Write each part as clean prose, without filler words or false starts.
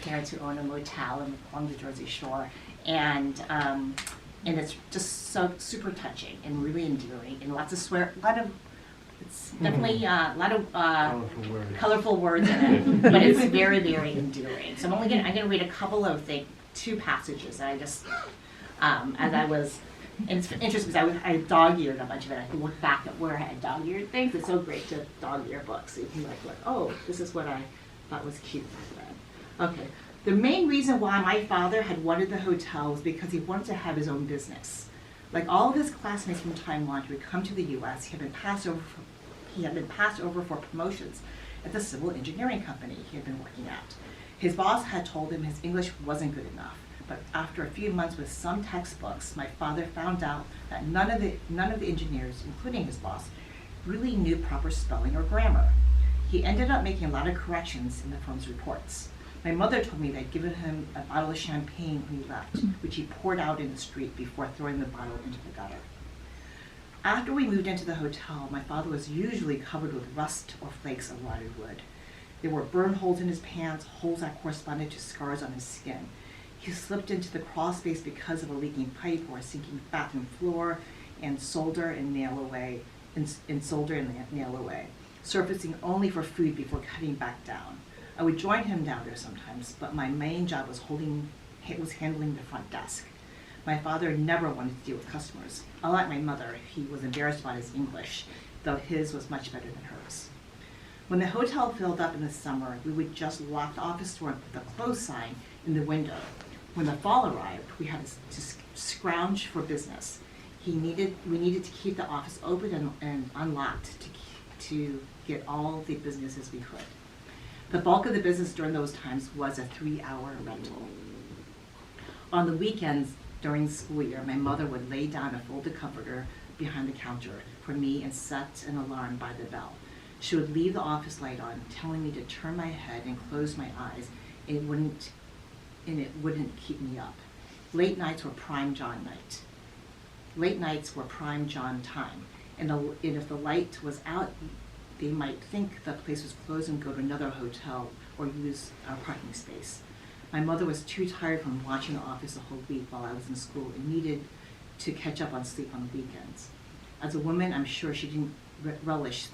parents who own a motel along the Jersey Shore, and it's just so super touching and really endearing, and it's definitely a lot of colorful words in it, but it's very, very endearing. So I'm gonna read a couple of two passages that I just, as I was, and it's interesting because I dog-eared a bunch of it. I can look back at where I had dog-eared things. It's so great to dog-ear books. So you can look, oh, this is what I thought was cute back then. Okay. The main reason why my father had wanted the hotel was because he wanted to have his own business. Like all of his classmates from Taiwan who had come to the U.S., he had been passed over for promotions at the civil engineering company he had been working at. His boss had told him his English wasn't good enough, but after a few months with some textbooks, my father found out that none of the engineers, including his boss, really knew proper spelling or grammar. He ended up making a lot of corrections in the firm's reports. My mother told me they'd given him a bottle of champagne when he left, which he poured out in the street before throwing the bottle into the gutter. After we moved into the hotel, my father was usually covered with rust or flakes of rotted wood. There were burn holes in his pants, holes that corresponded to scars on his skin. He slipped into the crawl space because of a leaking pipe or a sinking bathroom floor, and solder and nail away, surfacing only for food before cutting back down. I would join him down there sometimes, but my main job was handling the front desk. My father never wanted to deal with customers. Unlike my mother, he was embarrassed about his English, though his was much better than hers. When the hotel filled up in the summer, we would just lock the office door and put the close sign in the window. When the fall arrived, we had to scrounge for business. We needed to keep the office open and unlocked to get all the businesses we could. The bulk of the business during those times was a 3-hour rental. On the weekends during the school year, my mother would lay down a folded comforter behind the counter for me and set an alarm by the bell. She would leave the office light on, telling me to turn my head and close my eyes, and it wouldn't keep me up. Late nights were prime John night. Late nights were prime John time, and if the light was out, they might think the place was closed and go to another hotel or use our parking space. My mother was too tired from watching The Office a whole week while I was in school and needed to catch up on sleep on the weekends. As a woman, I'm sure she didn't relish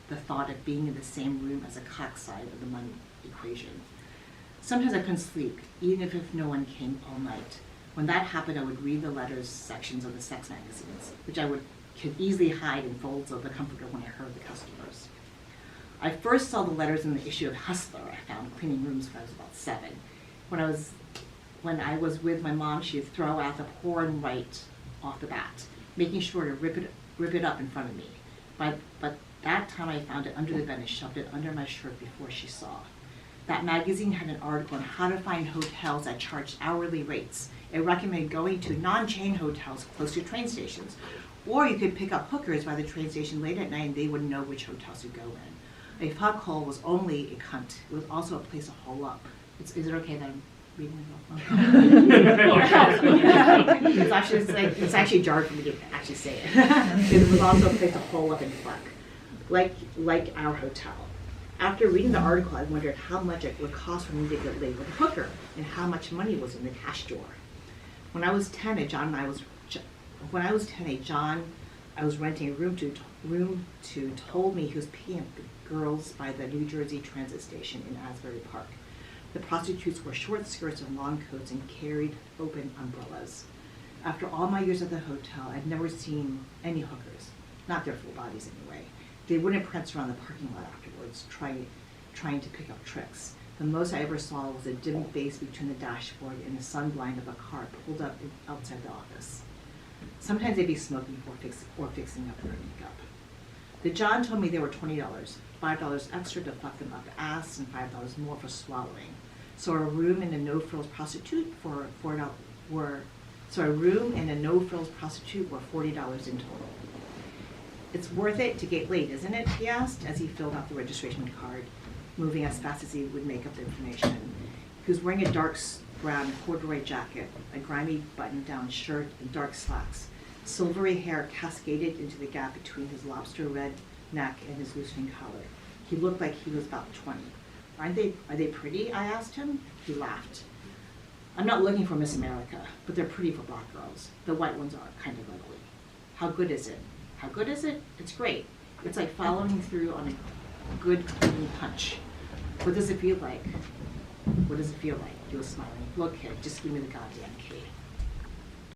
the thought of being in the same room as a cockside of the money equation. Sometimes I couldn't sleep, even if no one came all night. When that happened, I would read the letters sections of the sex magazines, which I could easily hide in folds of the comforter when I heard the customers. I first saw the letters in the issue of Hustler I found cleaning rooms when I was about 7. When I was with my mom, she would throw out the porn right off the bat, making sure to rip it up in front of me. But that time I found it under the bed and shoved it under my shirt before she saw. That magazine had an article on how to find hotels that charged hourly rates. It recommended going to non-chain hotels close to train stations. Or you could pick up hookers by the train station late at night and they would know which hotels to go in. A fuckhole was only a cunt. It was also a place to hole up. Is it okay that I'm reading it? It's actually jarred for me to actually say it. It was also a place to hole up and fuck, like our hotel. After reading the article, I wondered how much it would cost for me to get laid with a hooker and how much money was in the cash drawer. When I was 10, I was renting a room to told me he was picking up girls by the New Jersey Transit Station in Asbury Park. The prostitutes wore short skirts and long coats and carried open umbrellas. After all my years at the hotel, I'd never seen any hookers, not their full bodies anyway. They wouldn't prance around the parking lot afterwards, trying to pick up tricks. The most I ever saw was a dim face between the dashboard and the sunblind of a car pulled up outside the office. Sometimes they'd be smoking or fixing up their makeup. The John told me they were $20, $5 extra to fuck them up ass, and $5 more for swallowing. So a room and a no-frills prostitute were $40 in total. It's worth it to get laid, isn't it? He asked as he filled out the registration card, moving as fast as he would make up the information. He was wearing a dark brown corduroy jacket, a grimy button-down shirt, and dark slacks. Silvery hair cascaded into the gap between his lobster red neck and his loosening collar. He looked like he was about 20. Are they pretty? I asked him. He laughed. I'm not looking for Miss America, but they're pretty for black girls. The white ones are kind of ugly. How good is it? How good is it? It's great. It's like following through on a good, clean punch. What does it feel like? What does it feel like? He was smiling. Look, kid, just give me the goddamn key.